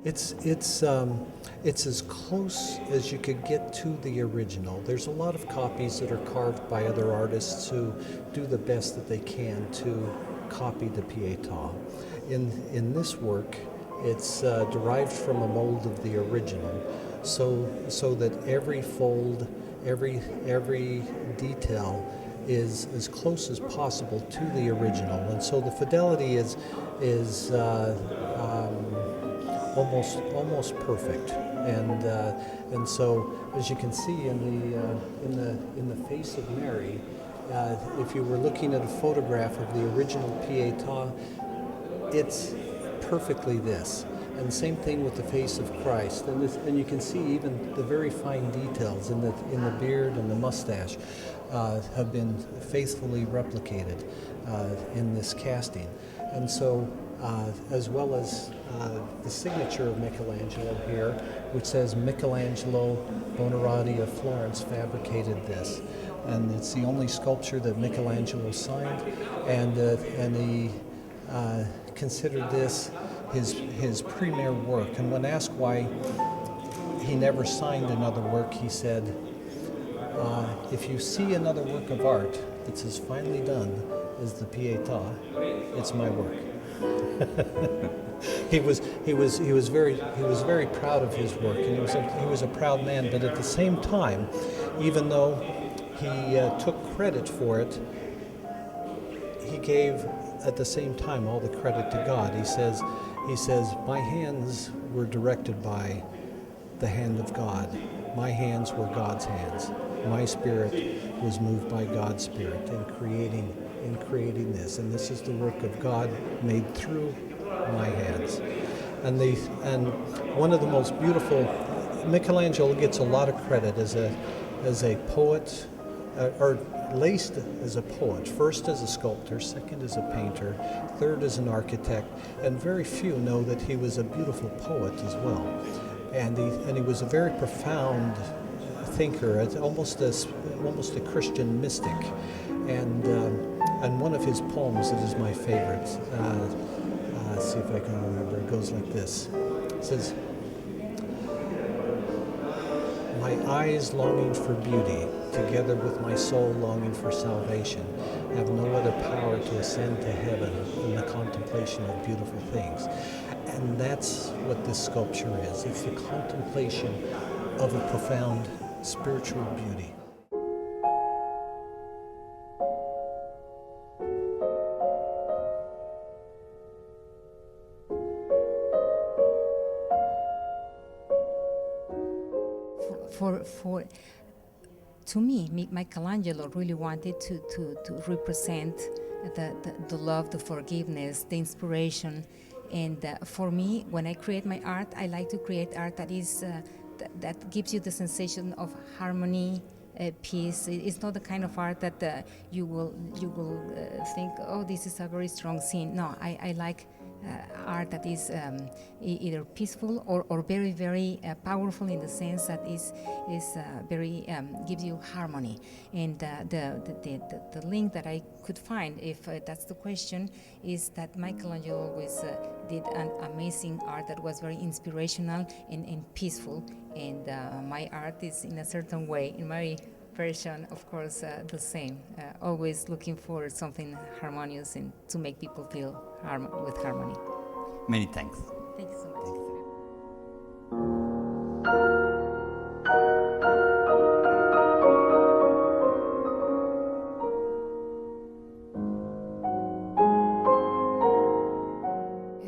It's as close as you could get to the original. There's a lot of copies that are carved by other artists who do the best that they can to copy the Pietà. In this work, it's derived from a mold of the original, so that every fold, every detail is as close as possible to the original, and so the fidelity is almost perfect. And so, as you can see in the face of Mary, if you were looking at a photograph of the original Pietà, it's perfectly this. And same thing with the face of Christ. And you can see even the very fine details in the beard and the mustache have been faithfully replicated in this casting. And so, as well as the signature of Michelangelo here, which says Michelangelo Buonarroti of Florence fabricated this. And it's the only sculpture that Michelangelo signed, and he considered this his premier work. And when asked why he never signed another work, he said, if you see another work of art that's as finely done as the Pietà, it's my work. He was very proud of his work, and he was a proud man. But at the same time, even though he took credit for it, he gave at the same time all the credit to God. He says, my hands were directed by the hand of God. My hands were God's hands. My spirit was moved by God's spirit in creating this. And this is the work of God made through my hands. And one of the most beautiful, Michelangelo gets a lot of credit as a poet, or laced as a poet, first as a sculptor, second as a painter, third as an architect, and very few know that he was a beautiful poet as well. And he was a very profound thinker, almost a Christian mystic. And one of his poems that is my favorite, let's see if I can remember, it goes like this. It says, my eyes longing for beauty, together with my soul longing for salvation, have no other power to ascend to heaven than the contemplation of beautiful things. And that's what this sculpture is. It's the contemplation of a profound spiritual beauty. To me, Michelangelo really wanted to represent the love, the forgiveness, the inspiration. And for me, when I create my art, I like to create art that is that gives you the sensation of harmony, peace. It's not the kind of art that you will think, oh, this is a very strong scene. No, I like art that is either peaceful or very, very powerful, in the sense that is very gives you harmony. And the link that I could find, if that's the question, is that Michelangelo always did an amazing art that was very inspirational and peaceful. And my art is in a certain way, in my version, of course, the same. Always looking for something harmonious and to make people feel with harmony. Many thanks. Thank you so much.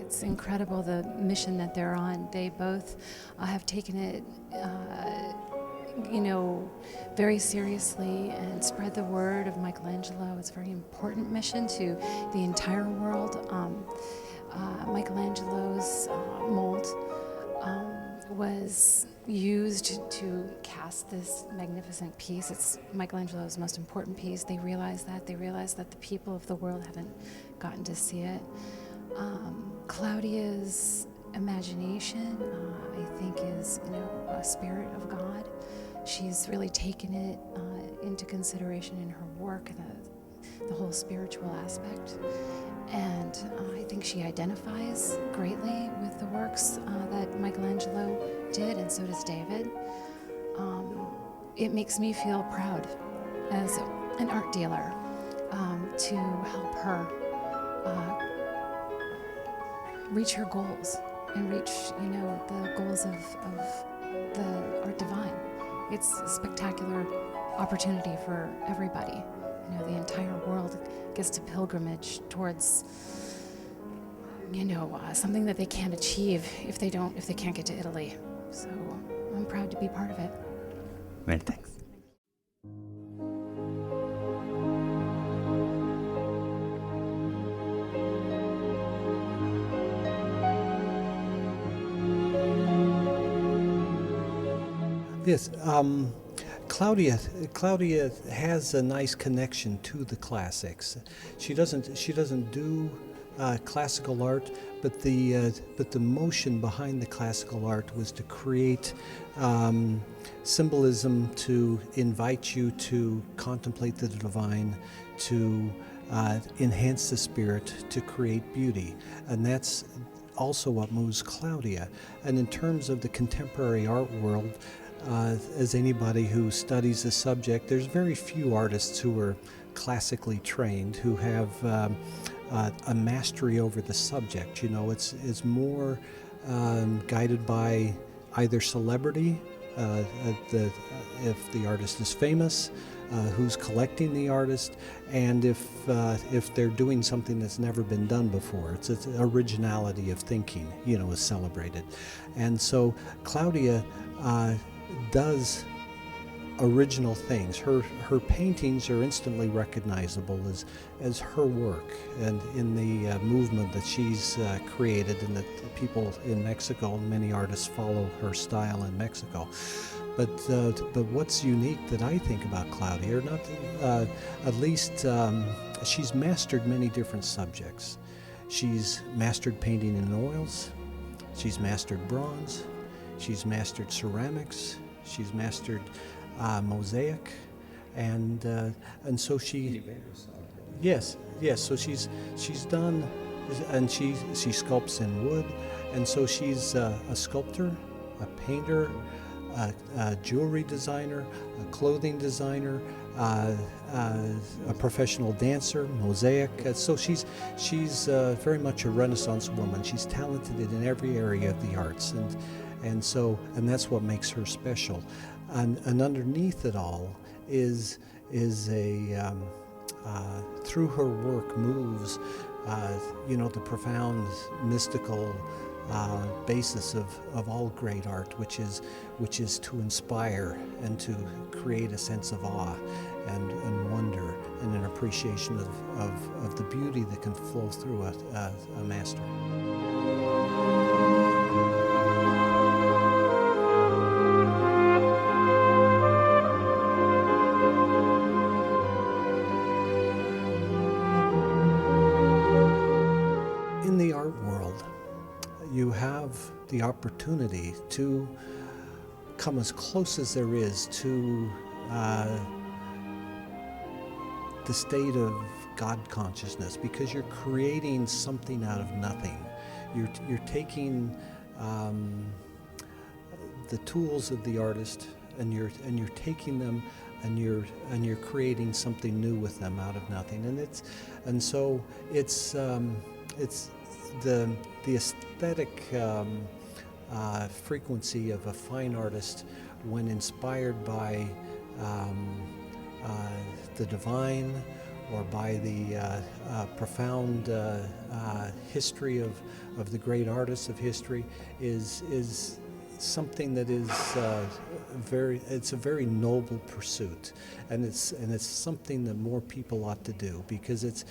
It's incredible the mission that they're on. They both have taken it very seriously and spread the word of Michelangelo. It's a very important mission to the entire world. Michelangelo's mold was used to cast this magnificent piece. It's Michelangelo's most important piece. They realized that. They realized that the people of the world haven't gotten to see it. Claudia's imagination, I think, is a spirit of God. She's really taken it into consideration in her work, the whole spiritual aspect. And I think she identifies greatly with the works that Michelangelo did, and so does David. It makes me feel proud as an art dealer to help her reach her goals and reach, the goals of the art divine. It's a spectacular opportunity for everybody. The entire world gets to pilgrimage towards, something that they can't achieve if they can't get to Italy. So I'm proud to be part of it. Many thanks. Yes, Claudia has a nice connection to the classics. She doesn't do classical art, but the motion behind the classical art was to create symbolism, to invite you to contemplate the divine, to enhance the spirit, to create beauty, and that's also what moves Claudia. And in terms of the contemporary art world, as anybody who studies the subject, there's very few artists who are classically trained, who have a mastery over the subject. It's more guided by either celebrity, if the artist is famous, who's collecting the artist, and if they're doing something that's never been done before. It's originality of thinking, is celebrated. And so Claudia does original things. Her paintings are instantly recognizable as her work, and in the movement that she's created, and that people in Mexico, many artists follow her style in Mexico. But what's unique that I think about Claudia, or not at least, she's mastered many different subjects. She's mastered painting in oils. She's mastered bronze. She's mastered ceramics. She's mastered mosaic, and so she. Yes. So she's done, and she sculpts in wood, and so she's a sculptor, a painter, a jewelry designer, a clothing designer, a professional dancer, mosaic. So she's very much a Renaissance woman. She's talented in every area of the arts, and that's what makes her special. And underneath it all is a through her work moves the profound mystical basis of all great art, which is to inspire and to create a sense of awe and wonder and an appreciation of the beauty that can flow through a master. In the art world, you have the opportunity to come as close as there is to the state of God consciousness, because you're creating something out of nothing. You're taking the tools of the artist, and you're taking them, and you're creating something new with them out of nothing. And so it's the aesthetic frequency of a fine artist, when inspired by the divine, or by the profound history of the great artists of history, is something that is it's a very noble pursuit, and it's something that more people ought to do, because it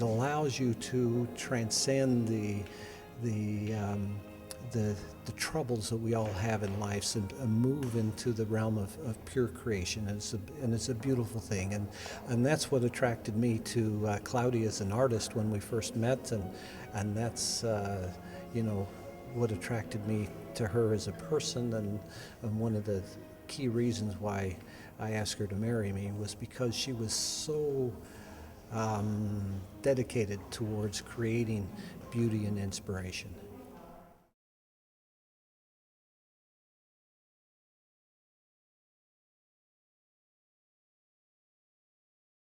allows you to transcend the troubles that we all have in life, and move into the realm of pure creation, and it's a beautiful thing, and that's what attracted me to Claudia as an artist when we first met, and that's what attracted me to her as a person, and one of the key reasons why I asked her to marry me was because she was so dedicated towards creating beauty and inspiration.